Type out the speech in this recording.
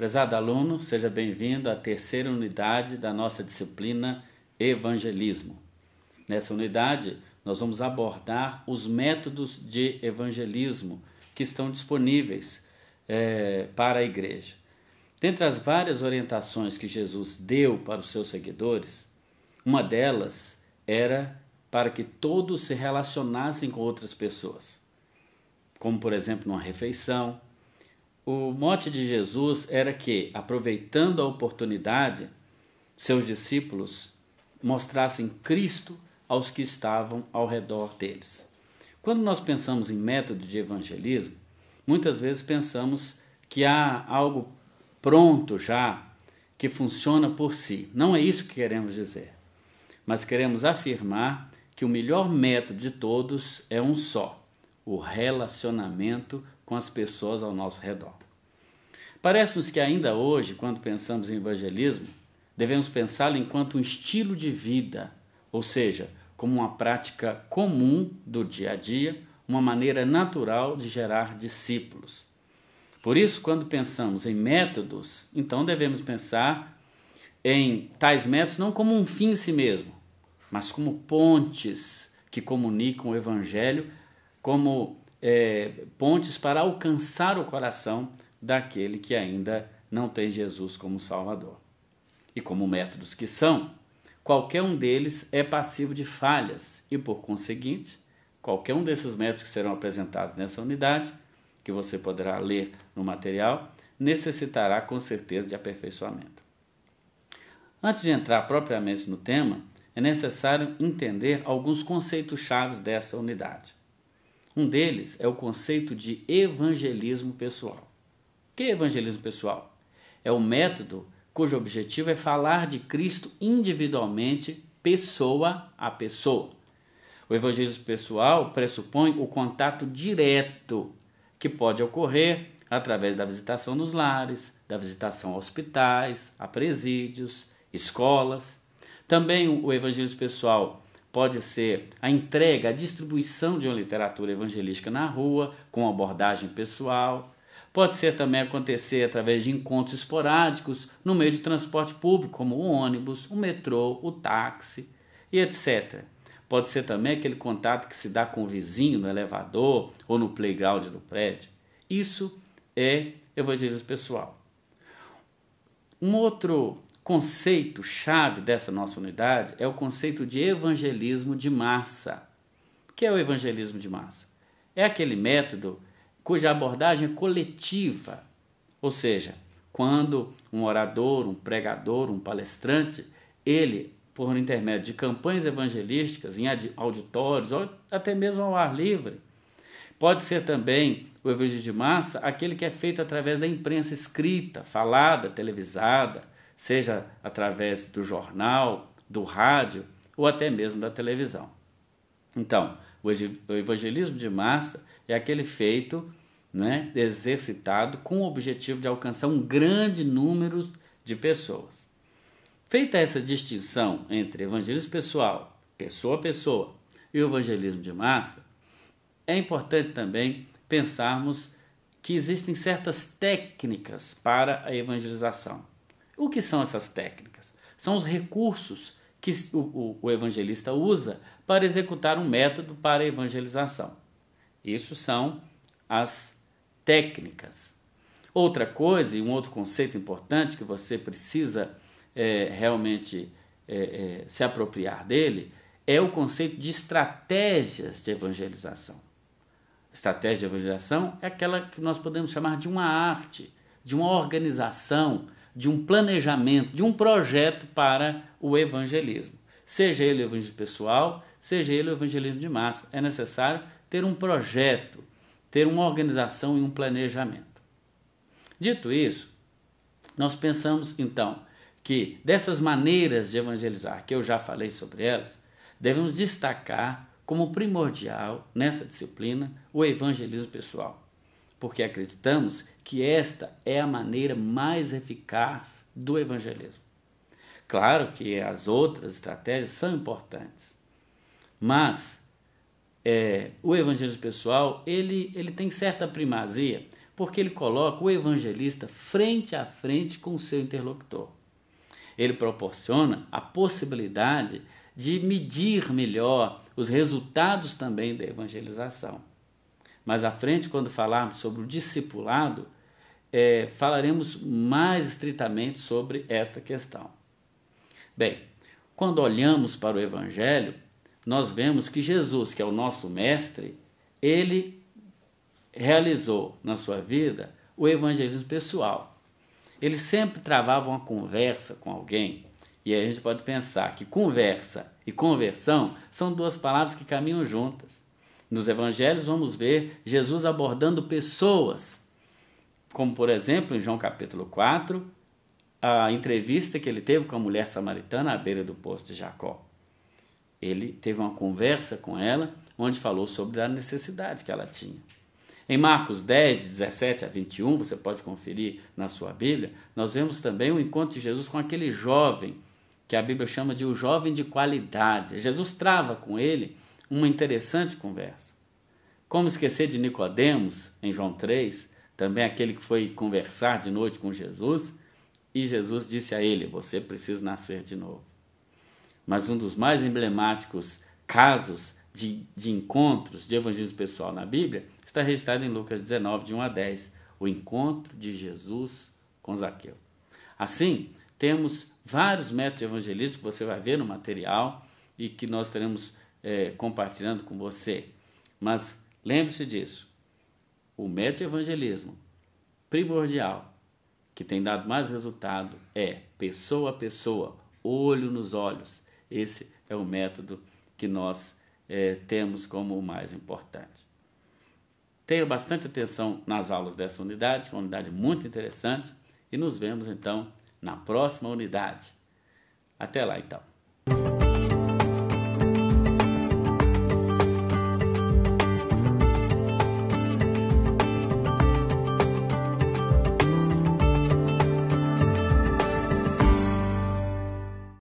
Prezado aluno, seja bem-vindo à terceira unidade da nossa disciplina Evangelismo. Nessa unidade, nós vamos abordar os métodos de evangelismo que estão disponíveis para a igreja. Dentre as várias orientações que Jesus deu para os seus seguidores, uma delas era para que todos se relacionassem com outras pessoas, como por exemplo numa refeição. O mote de Jesus era que, aproveitando a oportunidade, seus discípulos mostrassem Cristo aos que estavam ao redor deles. Quando nós pensamos em método de evangelismo, muitas vezes pensamos que há algo pronto já, que funciona por si. Não é isso que queremos dizer, mas queremos afirmar que o melhor método de todos é um só: o relacionamento com as pessoas ao nosso redor. Parece-nos que ainda hoje, quando pensamos em evangelismo, devemos pensá-lo enquanto um estilo de vida, ou seja, como uma prática comum do dia a dia, uma maneira natural de gerar discípulos. Por isso, quando pensamos em métodos, então devemos pensar em tais métodos não como um fim em si mesmo, mas como pontes que comunicam o Evangelho, como pontes para alcançar o coração daquele que ainda não tem Jesus como Salvador. E como métodos que são, qualquer um deles é passivo de falhas e, por conseguinte, qualquer um desses métodos que serão apresentados nessa unidade, que você poderá ler no material, necessitará com certeza de aperfeiçoamento. Antes de entrar propriamente no tema, é necessário entender alguns conceitos chaves dessa unidade. Um deles é o conceito de evangelismo pessoal. O que é evangelismo pessoal? É o método cujo objetivo é falar de Cristo individualmente, pessoa a pessoa. O evangelismo pessoal pressupõe o contato direto, que pode ocorrer através da visitação nos lares, da visitação a hospitais, a presídios, escolas. Também o evangelismo pessoal pode ser a entrega, a distribuição de uma literatura evangelística na rua, com abordagem pessoal. Pode ser também acontecer através de encontros esporádicos no meio de transporte público, como o ônibus, o metrô, o táxi e etc. Pode ser também aquele contato que se dá com o vizinho no elevador ou no playground do prédio. Isso é evangelismo pessoal. Um outro conceito chave dessa nossa unidade é o conceito de evangelismo de massa. O que é o evangelismo de massa? É aquele método cuja abordagem é coletiva, ou seja, quando um orador, um pregador, um palestrante, ele, por intermédio de campanhas evangelísticas em auditórios ou até mesmo ao ar livre, pode ser também o evangelismo de massa aquele que é feito através da imprensa escrita, falada, televisada, seja através do jornal, do rádio ou até mesmo da televisão. Então, o evangelismo de massa é aquele feito, exercitado com o objetivo de alcançar um grande número de pessoas. Feita essa distinção entre evangelismo pessoal, pessoa a pessoa, e o evangelismo de massa, é importante também pensarmos que existem certas técnicas para a evangelização. O que são essas técnicas? São os recursos que o evangelista usa para executar um método para a evangelização. Isso são as técnicas. Outra coisa, e um outro conceito importante que você precisa realmente se apropriar dele, é o conceito de estratégias de evangelização. Estratégia de evangelização é aquela que nós podemos chamar de uma arte, de uma organização, de um planejamento, de um projeto para o evangelismo. Seja ele o evangelismo pessoal, seja ele o evangelismo de massa. É necessário ter um projeto, ter uma organização e um planejamento. Dito isso, nós pensamos então que dessas maneiras de evangelizar, que eu já falei sobre elas, devemos destacar como primordial nessa disciplina o evangelismo pessoal, porque acreditamos que esta é a maneira mais eficaz do evangelismo. Claro que as outras estratégias são importantes, mas o evangelismo pessoal ele tem certa primazia Porque ele coloca o evangelista frente a frente com o seu interlocutor. Ele proporciona a possibilidade de medir melhor os resultados também da evangelização. Mais à frente, quando falarmos sobre o discipulado, falaremos mais estritamente sobre esta questão. Bem, quando olhamos para o Evangelho, nós vemos que Jesus, que é o nosso mestre, ele realizou na sua vida o evangelismo pessoal. Ele sempre travava uma conversa com alguém, e aí a gente pode pensar que conversa e conversão são duas palavras que caminham juntas. Nos evangelhos vamos ver Jesus abordando pessoas, como por exemplo em João capítulo 4, a entrevista que ele teve com a mulher samaritana à beira do poço de Jacó. Ele teve uma conversa com ela, onde falou sobre a necessidade que ela tinha. Em Marcos 10, de 17 a 21, você pode conferir na sua Bíblia, nós vemos também o encontro de Jesus com aquele jovem, que a Bíblia chama de o jovem de qualidade. Jesus trava com ele uma interessante conversa. Como esquecer de Nicodemos, em João 3, também aquele que foi conversar de noite com Jesus, e Jesus disse a ele: você precisa nascer de novo. Mas um dos mais emblemáticos casos de encontros de evangelismo pessoal na Bíblia está registrado em Lucas 19, de 1 a 10, o encontro de Jesus com Zaqueu. Assim, temos vários métodos de evangelismo que você vai ver no material e que nós estaremos compartilhando com você. Mas lembre-se disso, o método de evangelismo primordial, que tem dado mais resultado, é pessoa a pessoa, olho nos olhos. Esse é o método que nós temos como o mais importante. Tenha bastante atenção nas aulas dessa unidade, que é uma unidade muito interessante, e nos vemos então na próxima unidade. Até lá então.